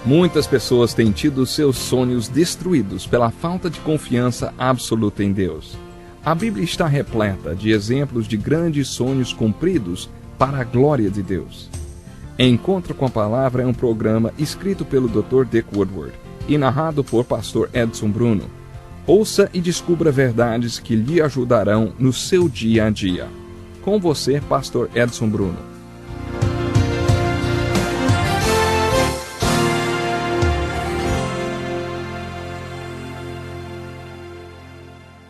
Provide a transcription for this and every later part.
Muitas pessoas têm tido seus sonhos destruídos pela falta de confiança absoluta em Deus. A Bíblia está repleta de exemplos de grandes sonhos cumpridos para a glória de Deus. Encontro com a Palavra é um programa escrito pelo Dr. Dick Woodward e narrado por Pastor Edson Bruno. Ouça e descubra verdades que lhe ajudarão no seu dia a dia. Com você, Pastor Edson Bruno.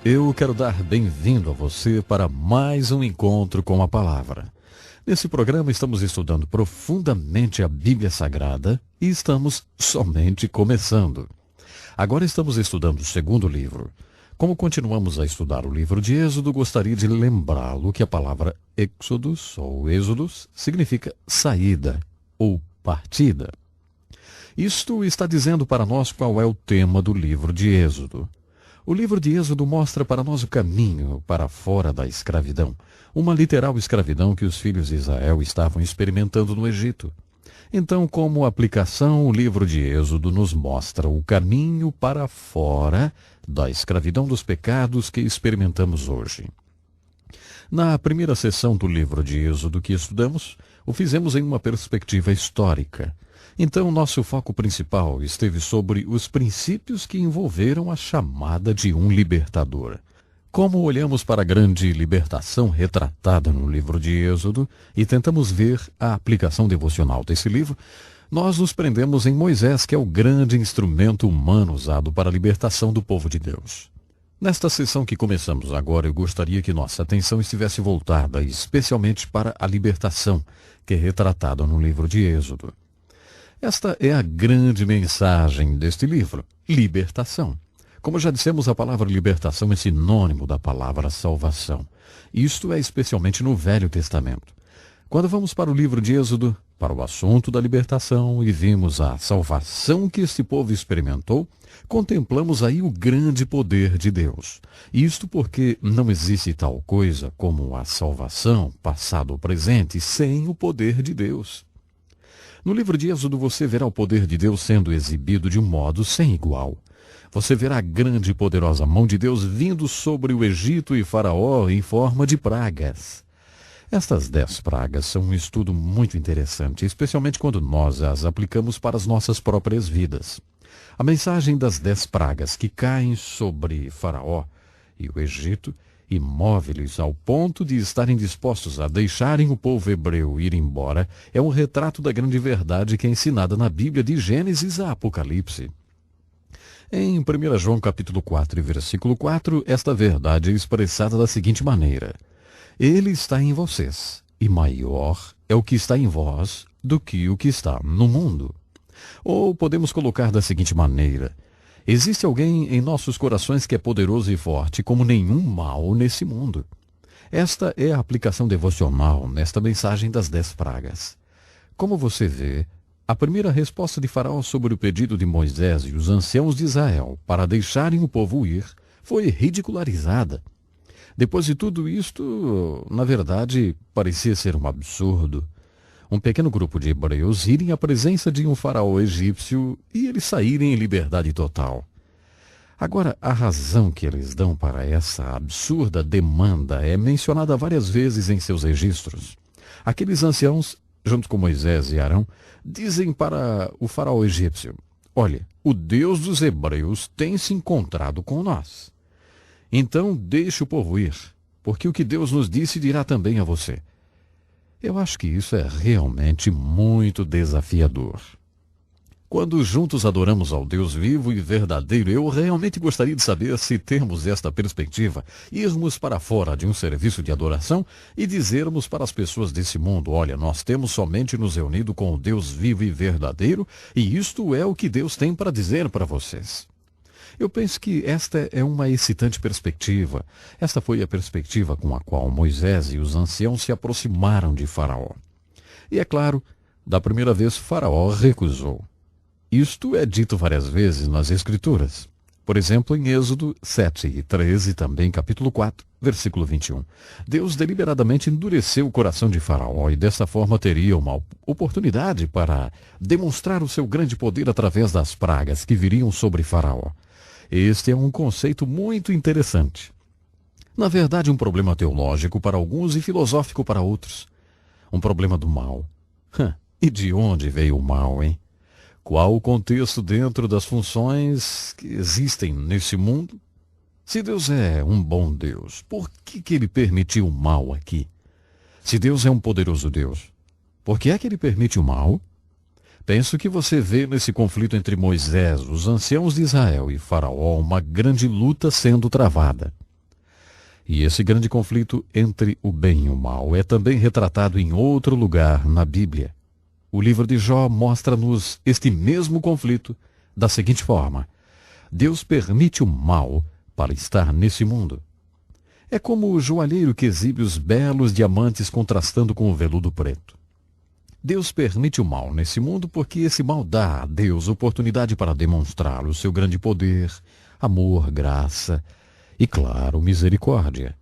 Eu quero dar bem-vindo a você para mais um encontro com a Palavra. Nesse programa estamos estudando profundamente a Bíblia Sagrada e estamos somente começando. Agora estamos estudando o segundo livro. Como continuamos a estudar o livro de Êxodo, gostaria de lembrá-lo que a palavra Êxodos ou Êxodos significa saída ou partida. Isto está dizendo para nós qual é o tema do livro de Êxodo. O livro de Êxodo mostra para nós o caminho para fora da escravidão, uma literal escravidão que os filhos de Israel estavam experimentando no Egito. Então, como aplicação, o livro de Êxodo nos mostra o caminho para fora da escravidão dos pecados que experimentamos hoje. Na primeira sessão do livro de Êxodo que estudamos, o fizemos em uma perspectiva histórica. Então, nosso foco principal esteve sobre os princípios que envolveram a chamada de um libertador. Como olhamos para a grande libertação retratada no livro de Êxodo e tentamos ver a aplicação devocional desse livro, nós nos prendemos em Moisés, que é o grande instrumento humano usado para a libertação do povo de Deus. Nesta sessão que começamos agora, eu gostaria que nossa atenção estivesse voltada especialmente para a libertação, que é retratada no livro de Êxodo. Esta é a grande mensagem deste livro, libertação. Como já dissemos, a palavra libertação é sinônimo da palavra salvação. Isto é especialmente no Velho Testamento. Quando vamos para o livro de Êxodo, para o assunto da libertação, e vimos a salvação que este povo experimentou, contemplamos aí o grande poder de Deus. Isto porque não existe tal coisa como a salvação, passado ou presente, sem o poder de Deus. No livro de Êxodo você verá o poder de Deus sendo exibido de um modo sem igual. Você verá a grande e poderosa mão de Deus vindo sobre o Egito e Faraó em forma de pragas. Estas 10 pragas são um estudo muito interessante, especialmente quando nós as aplicamos para as nossas próprias vidas. A mensagem das 10 pragas que caem sobre Faraó e o Egito e move-lhes ao ponto de estarem dispostos a deixarem o povo hebreu ir embora, é um retrato da grande verdade que é ensinada na Bíblia de Gênesis a Apocalipse. Em 1 João capítulo 4 e versículo 4, esta verdade é expressada da seguinte maneira: Ele está em vocês, e maior é o que está em vós do que o que está no mundo. Ou podemos colocar da seguinte maneira: existe alguém em nossos corações que é poderoso e forte como nenhum mal nesse mundo. Esta é a aplicação devocional nesta mensagem das 10 pragas. Como você vê, a primeira resposta de Faraó sobre o pedido de Moisés e os anciãos de Israel para deixarem o povo ir foi ridicularizada. Depois de tudo isto, na verdade, parecia ser um absurdo. Um pequeno grupo de hebreus irem à presença de um faraó egípcio e eles saírem em liberdade total. Agora, a razão que eles dão para essa absurda demanda é mencionada várias vezes em seus registros. Aqueles anciãos, junto com Moisés e Arão, dizem para o faraó egípcio: olha, o Deus dos hebreus tem se encontrado com nós. Então deixe o povo ir, porque o que Deus nos disse dirá também a você. Eu acho que isso é realmente muito desafiador. Quando juntos adoramos ao Deus vivo e verdadeiro, eu realmente gostaria de saber se temos esta perspectiva, irmos para fora de um serviço de adoração e dizermos para as pessoas desse mundo: olha, nós temos somente nos reunido com o Deus vivo e verdadeiro, e isto é o que Deus tem para dizer para vocês. Eu penso que esta é uma excitante perspectiva. Esta foi a perspectiva com a qual Moisés e os anciãos se aproximaram de Faraó. E é claro, da primeira vez Faraó recusou. Isto é dito várias vezes nas Escrituras. Por exemplo, em Êxodo 7 e 13, também capítulo 4, Versículo 21. Deus deliberadamente endureceu o coração de Faraó e dessa forma teria uma oportunidade para demonstrar o seu grande poder através das pragas que viriam sobre Faraó. Este é um conceito muito interessante. Na verdade, um problema teológico para alguns e filosófico para outros. Um problema do mal. E de onde veio o mal, hein? Qual o contexto dentro das funções que existem nesse mundo? Se Deus é um bom Deus, por que ele permitiu o mal aqui? Se Deus é um poderoso Deus, por que é que ele permite o mal? Penso que você vê nesse conflito entre Moisés, os anciãos de Israel e Faraó uma grande luta sendo travada. E esse grande conflito entre o bem e o mal é também retratado em outro lugar na Bíblia. O livro de Jó mostra-nos este mesmo conflito da seguinte forma: Deus permite o mal para estar nesse mundo. É como o joalheiro que exibe os belos diamantes contrastando com o veludo preto. Deus permite o mal nesse mundo porque esse mal dá a Deus oportunidade para demonstrar o seu grande poder, amor, graça e, claro, misericórdia.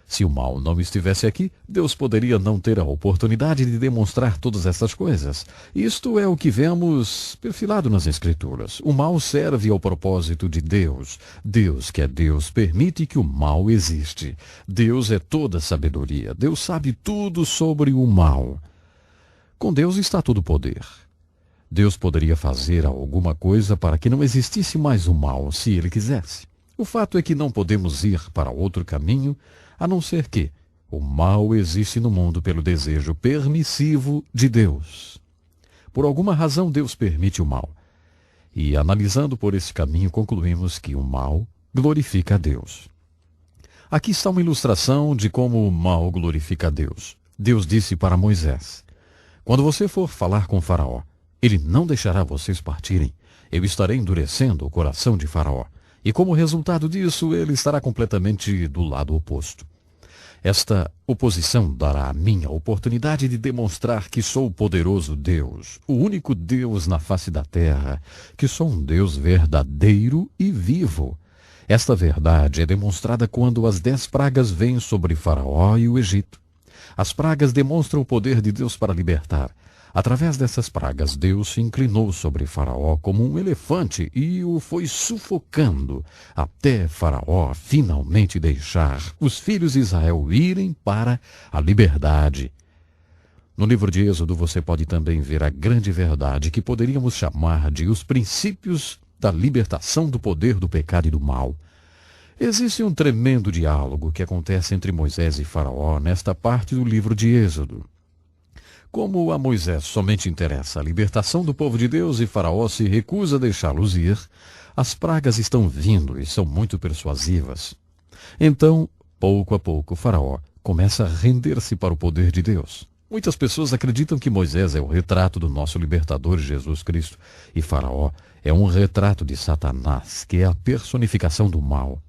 Se o mal não estivesse aqui, Deus poderia não ter a oportunidade de demonstrar todas essas coisas. Isto é o que vemos perfilado nas Escrituras. O mal serve ao propósito de Deus. Deus, que é Deus, permite que o mal existe. Deus é toda sabedoria. Deus sabe tudo sobre o mal. Com Deus está todo o poder. Deus poderia fazer alguma coisa para que não existisse mais o mal, se Ele quisesse. O fato é que não podemos ir para outro caminho, a não ser que o mal existe no mundo pelo desejo permissivo de Deus. Por alguma razão, Deus permite o mal. E, analisando por esse caminho, concluímos que o mal glorifica a Deus. Aqui está uma ilustração de como o mal glorifica a Deus. Deus disse para Moisés: quando você for falar com Faraó, ele não deixará vocês partirem. Eu estarei endurecendo o coração de Faraó. E como resultado disso, ele estará completamente do lado oposto. Esta oposição dará a mim a oportunidade de demonstrar que sou o poderoso Deus, o único Deus na face da terra, que sou um Deus verdadeiro e vivo. Esta verdade é demonstrada quando as 10 pragas vêm sobre Faraó e o Egito. As pragas demonstram o poder de Deus para libertar. Através dessas pragas, Deus se inclinou sobre Faraó como um elefante e o foi sufocando, até Faraó finalmente deixar os filhos de Israel irem para a liberdade. No livro de Êxodo você pode também ver a grande verdade que poderíamos chamar de os princípios da libertação do poder do pecado e do mal. Existe um tremendo diálogo que acontece entre Moisés e Faraó nesta parte do livro de Êxodo. Como a Moisés somente interessa a libertação do povo de Deus e Faraó se recusa a deixá-los ir, as pragas estão vindo e são muito persuasivas. Então, pouco a pouco, Faraó começa a render-se para o poder de Deus. Muitas pessoas acreditam que Moisés é o retrato do nosso libertador Jesus Cristo e Faraó é um retrato de Satanás, que é a personificação do mal.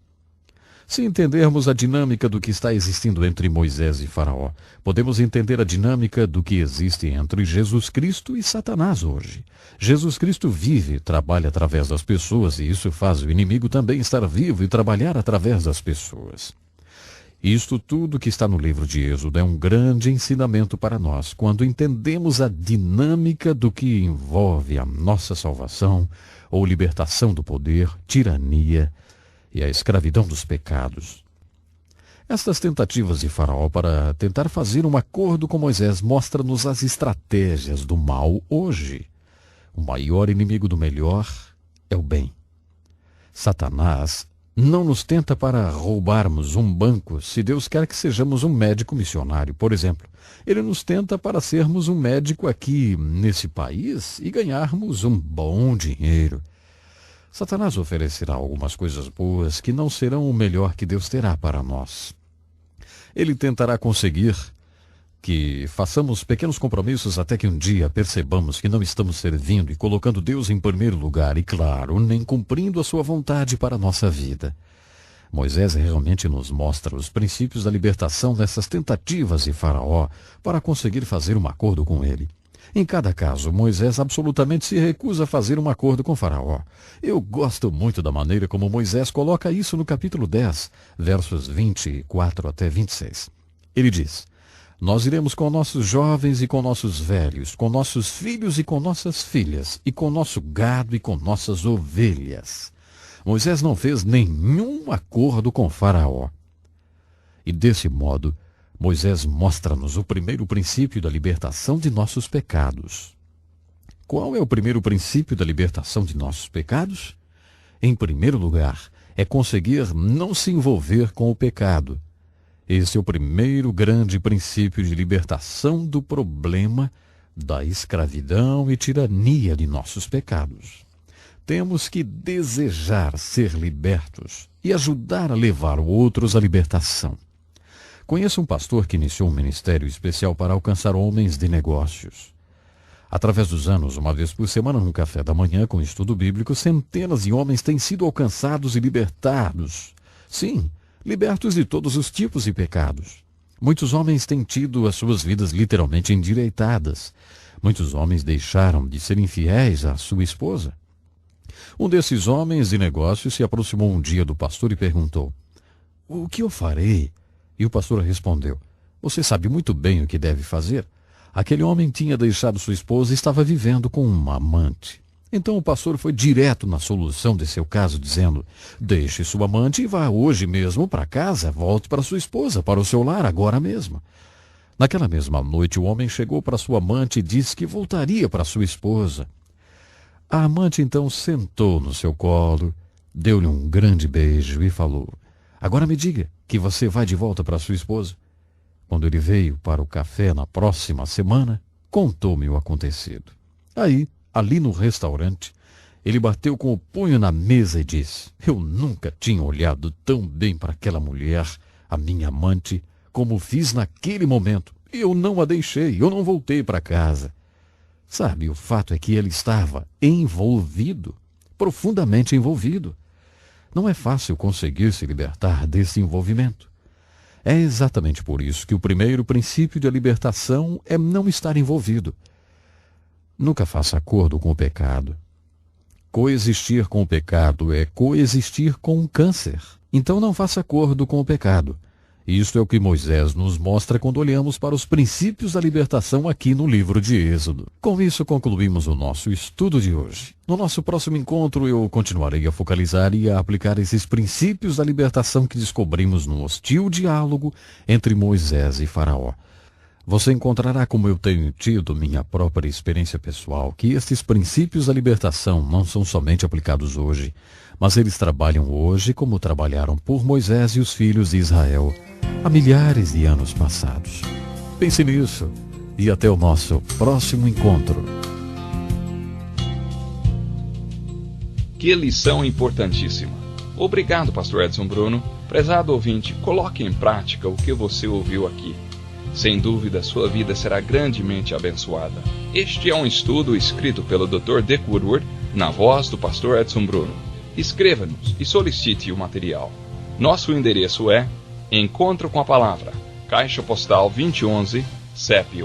Se entendermos a dinâmica do que está existindo entre Moisés e Faraó, podemos entender a dinâmica do que existe entre Jesus Cristo e Satanás hoje. Jesus Cristo vive e trabalha através das pessoas, e isso faz o inimigo também estar vivo e trabalhar através das pessoas. Isto tudo que está no livro de Êxodo é um grande ensinamento para nós, quando entendemos a dinâmica do que envolve a nossa salvação, ou libertação do poder, tirania e a escravidão dos pecados. Estas tentativas de Faraó para tentar fazer um acordo com Moisés mostram-nos as estratégias do mal hoje. O maior inimigo do melhor é o bem. Satanás não nos tenta para roubarmos um banco se Deus quer que sejamos um médico missionário, por exemplo. Ele nos tenta para sermos um médico aqui nesse país e ganharmos um bom dinheiro. Satanás oferecerá algumas coisas boas que não serão o melhor que Deus terá para nós. Ele tentará conseguir que façamos pequenos compromissos até que um dia percebamos que não estamos servindo e colocando Deus em primeiro lugar e, claro, nem cumprindo a sua vontade para a nossa vida. Moisés realmente nos mostra os princípios da libertação dessas tentativas de Faraó para conseguir fazer um acordo com ele. Em cada caso, Moisés absolutamente se recusa a fazer um acordo com Faraó. Eu gosto muito da maneira como Moisés coloca isso no capítulo 10, versos 24 até 26. Ele diz: nós iremos com nossos jovens e com nossos velhos, com nossos filhos e com nossas filhas, e com nosso gado e com nossas ovelhas. Moisés não fez nenhum acordo com Faraó. E desse modo, Moisés mostra-nos o primeiro princípio da libertação de nossos pecados. Qual é o primeiro princípio da libertação de nossos pecados? Em primeiro lugar, é conseguir não se envolver com o pecado. Esse é o primeiro grande princípio de libertação do problema da escravidão e tirania de nossos pecados. Temos que desejar ser libertos e ajudar a levar outros à libertação. Conheço um pastor que iniciou um ministério especial para alcançar homens de negócios. Através dos anos, uma vez por semana, no café da manhã com estudo bíblico, centenas de homens têm sido alcançados e libertados. Sim, libertos de todos os tipos de pecados. Muitos homens têm tido as suas vidas literalmente endireitadas. Muitos homens deixaram de ser infiéis à sua esposa. Um desses homens de negócios se aproximou um dia do pastor e perguntou: "O que eu farei?" E o pastor respondeu: "Você sabe muito bem o que deve fazer." Aquele homem tinha deixado sua esposa e estava vivendo com uma amante. Então o pastor foi direto na solução de seu caso, dizendo: "Deixe sua amante e vá hoje mesmo para casa, volte para sua esposa, para o seu lar, agora mesmo." Naquela mesma noite, o homem chegou para sua amante e disse que voltaria para sua esposa. A amante então sentou no seu colo, deu-lhe um grande beijo e falou: "Agora me diga que você vai de volta para sua esposa." Quando ele veio para o café na próxima semana, contou-me o acontecido. Aí, ali no restaurante, ele bateu com o punho na mesa e disse: "Eu nunca tinha olhado tão bem para aquela mulher, a minha amante, como fiz naquele momento. Eu não a deixei, eu não voltei para casa." Sabe, o fato é que ele estava envolvido, profundamente envolvido. Não é fácil conseguir se libertar desse envolvimento. É exatamente por isso que o primeiro princípio da libertação é não estar envolvido. Nunca faça acordo com o pecado. Coexistir com o pecado é coexistir com um câncer. Então não faça acordo com o pecado. Isto é o que Moisés nos mostra quando olhamos para os princípios da libertação aqui no livro de Êxodo. Com isso concluímos o nosso estudo de hoje. No nosso próximo encontro eu continuarei a focalizar e a aplicar esses princípios da libertação que descobrimos no hostil diálogo entre Moisés e Faraó. Você encontrará, como eu tenho tido minha própria experiência pessoal, que estes princípios da libertação não são somente aplicados hoje, mas eles trabalham hoje como trabalharam por Moisés e os filhos de Israel há milhares de anos passados. Pense nisso e até o nosso próximo encontro. Que lição importantíssima. Obrigado, pastor Edson Bruno. Prezado ouvinte, coloque em prática o que você ouviu aqui. Sem dúvida, sua vida será grandemente abençoada. Este é um estudo escrito pelo Dr. Dick Woodward, na voz do pastor Edson Bruno. Escreva-nos e solicite o material. Nosso endereço é Encontro com a Palavra, Caixa Postal 2011, CEP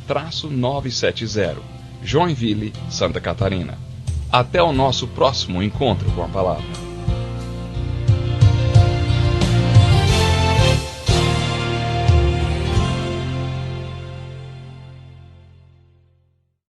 89201-970, Joinville, Santa Catarina. Até o nosso próximo Encontro com a Palavra.